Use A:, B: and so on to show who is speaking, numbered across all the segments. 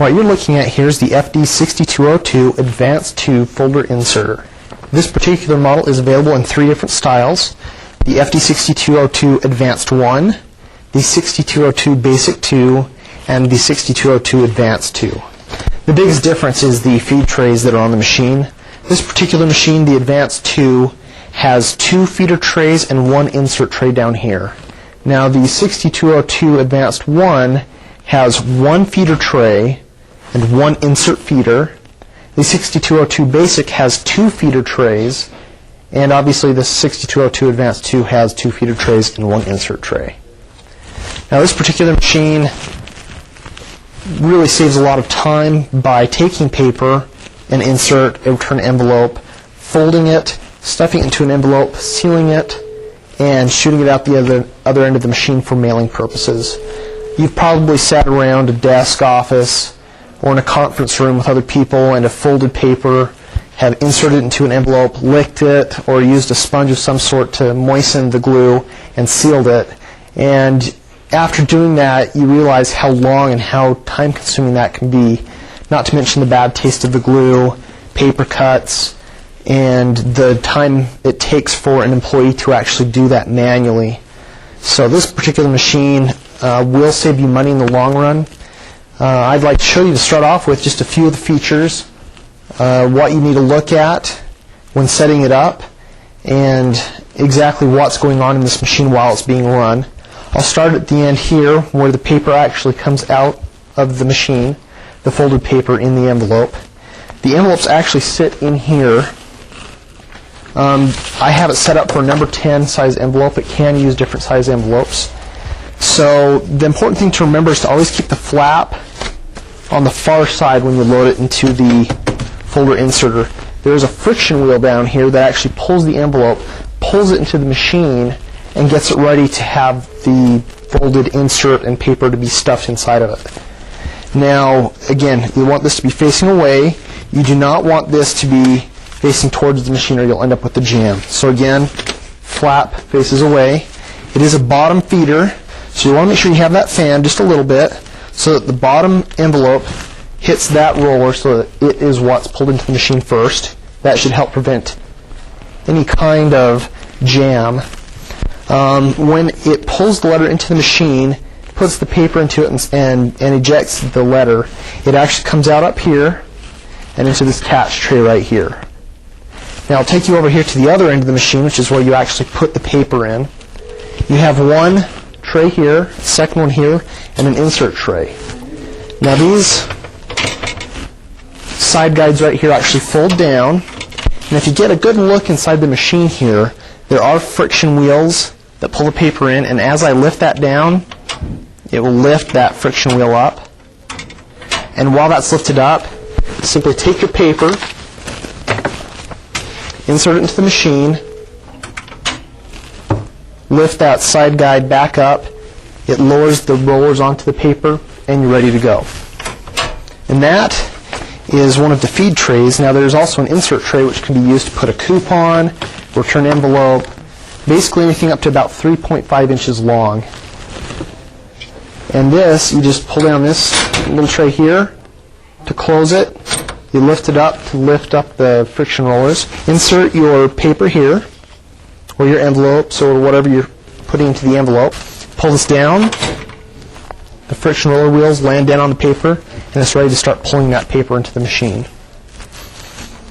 A: What you're looking at here is the FD6202 Advanced 2 folder inserter. This particular model is available in 3 different styles: the FD6202 Advanced 1, the 6202 Basic 2, and the 6202 Advanced 2. The biggest difference is the feed trays that are on the machine. This particular machine, the Advanced 2, has 2 feeder trays and 1 insert tray down here. Now the 6202 Advanced 1 has 1 feeder tray and 1 insert feeder. The 6202 Basic has 2 feeder trays, and obviously the 6202 Advanced 2 has 2 feeder trays and 1 insert tray. Now this particular machine really saves a lot of time by taking paper, an insert, a return envelope, folding it, stuffing it into an envelope, sealing it, and shooting it out the other end of the machine for mailing purposes. You've probably sat around a desk office or in a conference room with other people and have folded paper, have inserted it into an envelope, licked it, or used a sponge of some sort to moisten the glue and sealed it. And after doing that, you realize how long and how time-consuming that can be, not to mention the bad taste of the glue, paper cuts, and the time it takes for an employee to actually do that manually. So this particular machine will save you money in the long run. I'd like to show you to start off with just a few of the features, what you need to look at when setting it up, and exactly what's going on in this machine while it's being run. I'll start at the end here where the paper actually comes out of the machine, the folded paper in the envelope. The envelopes actually sit in here. I have it set up for a number 10 size envelope. It can use different size envelopes. So the important thing to remember is to always keep the flap on the far side when you load it into the folder inserter. There's a friction wheel down here that actually pulls the envelope, pulls it into the machine, and gets it ready to have the folded insert and paper to be stuffed inside of it. Now, again, you want this to be facing away. You do not want this to be facing towards the machine or you'll end up with the jam. So again, flap faces away. It is a bottom feeder, so you want to make sure you have that fan just a little bit so that the bottom envelope hits that roller so that it is what's pulled into the machine first. That should help prevent any kind of jam. When it pulls the letter into the machine, puts the paper into it and ejects the letter, it actually comes out up here and into this catch tray right here. Now I'll take you over here to the other end of the machine, which is where you actually put the paper in. You have one tray here, a second one here, and an insert tray. Now these side guides right here actually fold down, and if you get a good look inside the machine here, there are friction wheels that pull the paper in, and as I lift that down, it will lift that friction wheel up. And while that's lifted up, simply take your paper, insert it into the machine, lift that side guide back up, it lowers the rollers onto the paper, and you're ready to go. And that is one of the feed trays. Now there's also an insert tray which can be used to put a coupon, return envelope, basically anything up to about 3.5 inches long. And this, you just pull down this little tray here to close it. You lift it up to lift up the friction rollers. Insert your paper here, or your envelopes, or whatever you're putting into the envelope. Pull this down. The friction roller wheels land down on the paper, and it's ready to start pulling that paper into the machine.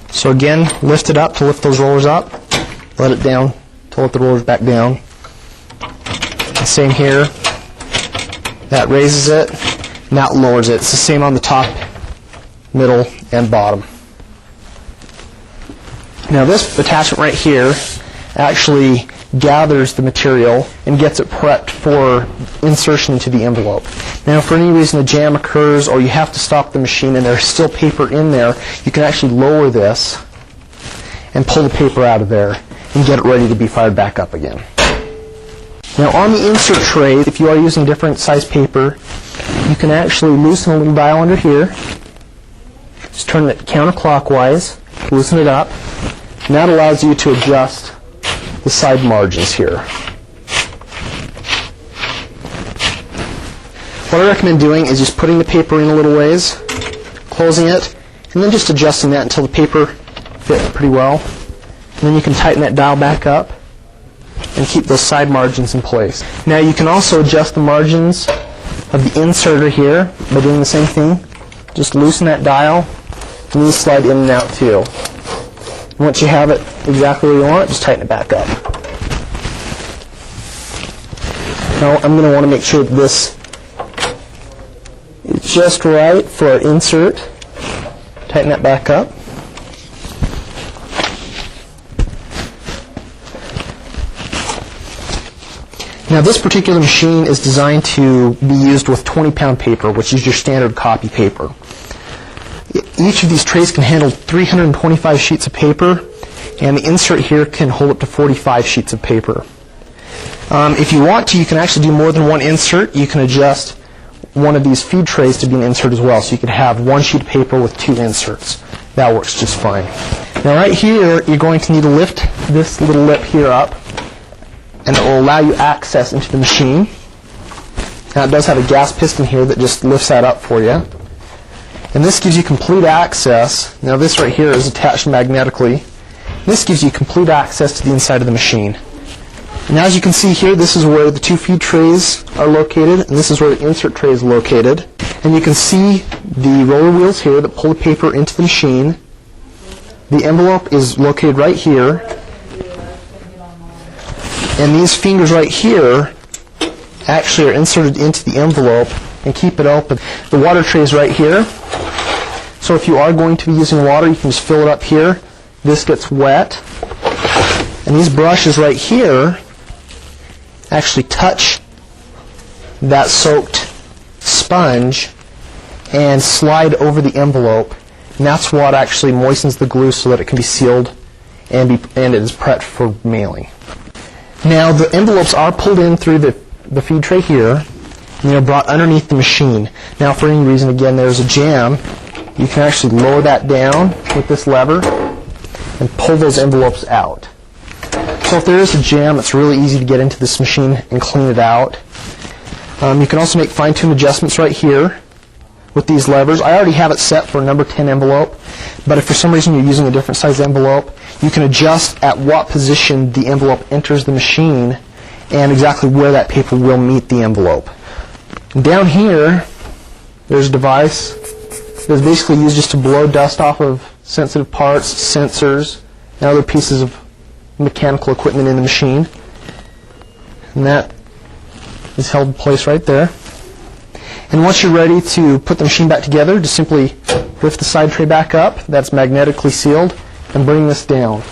A: So again, lift it up to lift those rollers up. Let it down to let the rollers back down. And same here. That raises it, and that lowers it. It's the same on the top, middle, and bottom. Now this attachment right here actually gathers the material and gets it prepped for insertion into the envelope. Now if for any reason a jam occurs or you have to stop the machine and there's still paper in there, you can actually lower this and pull the paper out of there and get it ready to be fired back up again. Now on the insert tray, if you are using different size paper, you can actually loosen a little dial under here. Just turn it counterclockwise, loosen it up, and that allows you to adjust the side margins here. What I recommend doing is just putting the paper in a little ways, closing it, and then just adjusting that until the paper fits pretty well. And then you can tighten that dial back up and keep those side margins in place. Now you can also adjust the margins of the inserter here by doing the same thing. Just loosen that dial, and these slide in and out too. And once you have it exactly where you want it, just tighten it back up. Now I'm going to want to make sure that this is just right for our insert. Tighten that back up. Now this particular machine is designed to be used with 20-pound paper, which is your standard copy paper. Each of these trays can handle 325 sheets of paper, and the insert here can hold up to 45 sheets of paper. If you want to, you can actually do more than one insert. You can adjust one of these feed trays to be an insert as well, so you could have one sheet of paper with two inserts. That works just fine. Now right here, you're going to need to lift this little lip here up, and it will allow you access into the machine. Now it does have a gas piston here that just lifts that up for you. And this gives you complete access. Now this right here is attached magnetically. This gives you complete access to the inside of the machine. And as you can see here, this is where the two feed trays are located, and this is where the insert tray is located. And you can see the roller wheels here that pull the paper into the machine. The envelope is located right here. And these fingers right here actually are inserted into the envelope and keep it open. The water tray is right here. So if you are going to be using water, you can just fill it up here. This gets wet. And these brushes right here actually touch that soaked sponge and slide over the envelope. And that's what actually moistens the glue so that it can be sealed and it is prepped for mailing. Now the envelopes are pulled in through the feed tray here, and they're brought underneath the machine. Now for any reason, again, there's a jam, you can actually lower that down with this lever and pull those envelopes out. So if there is a jam, it's really easy to get into this machine and clean it out. You can also make fine-tune adjustments right here with these levers. I already have it set for a number 10 envelope, but if for some reason you're using a different size envelope, you can adjust at what position the envelope enters the machine and exactly where that paper will meet the envelope. And down here, there's a device that's basically used just to blow dust off of sensitive parts, sensors, and other pieces of mechanical equipment in the machine. And that is held in place right there. And once you're ready to put the machine back together, just simply lift the side tray back up. That's magnetically sealed, and bring this down.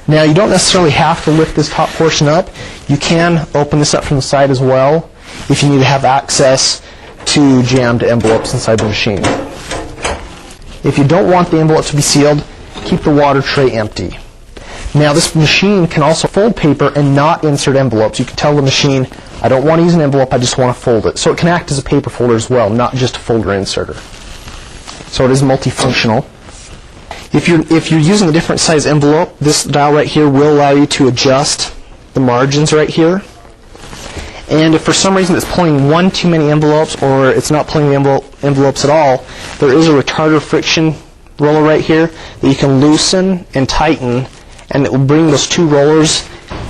A: Now you don't necessarily have to lift this top portion up. You can open this up from the side as well if you need to have access to jammed envelopes inside the machine. If you don't want the envelope to be sealed, keep the water tray empty. Now this machine can also fold paper and not insert envelopes. You can tell the machine, I don't want to use an envelope, I just want to fold it. So it can act as a paper folder as well, not just a folder inserter. So it is multifunctional. If you're using a different size envelope, this dial right here will allow you to adjust the margins right here. And if for some reason it's pulling one too many envelopes or it's not pulling the envelopes at all, there is a retarder friction roller right here that you can loosen and tighten, and it will bring those two rollers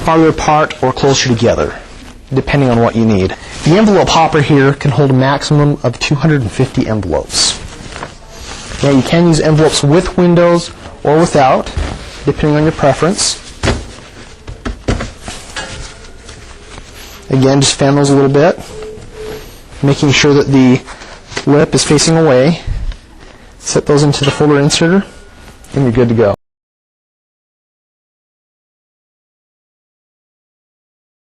A: farther apart or closer together, depending on what you need. The envelope hopper here can hold a maximum of 250 envelopes. Now you can use envelopes with windows or without, depending on your preference. Again, just fan those a little bit, making sure that the lip is facing away. Set those into the folder inserter, and you're good to go.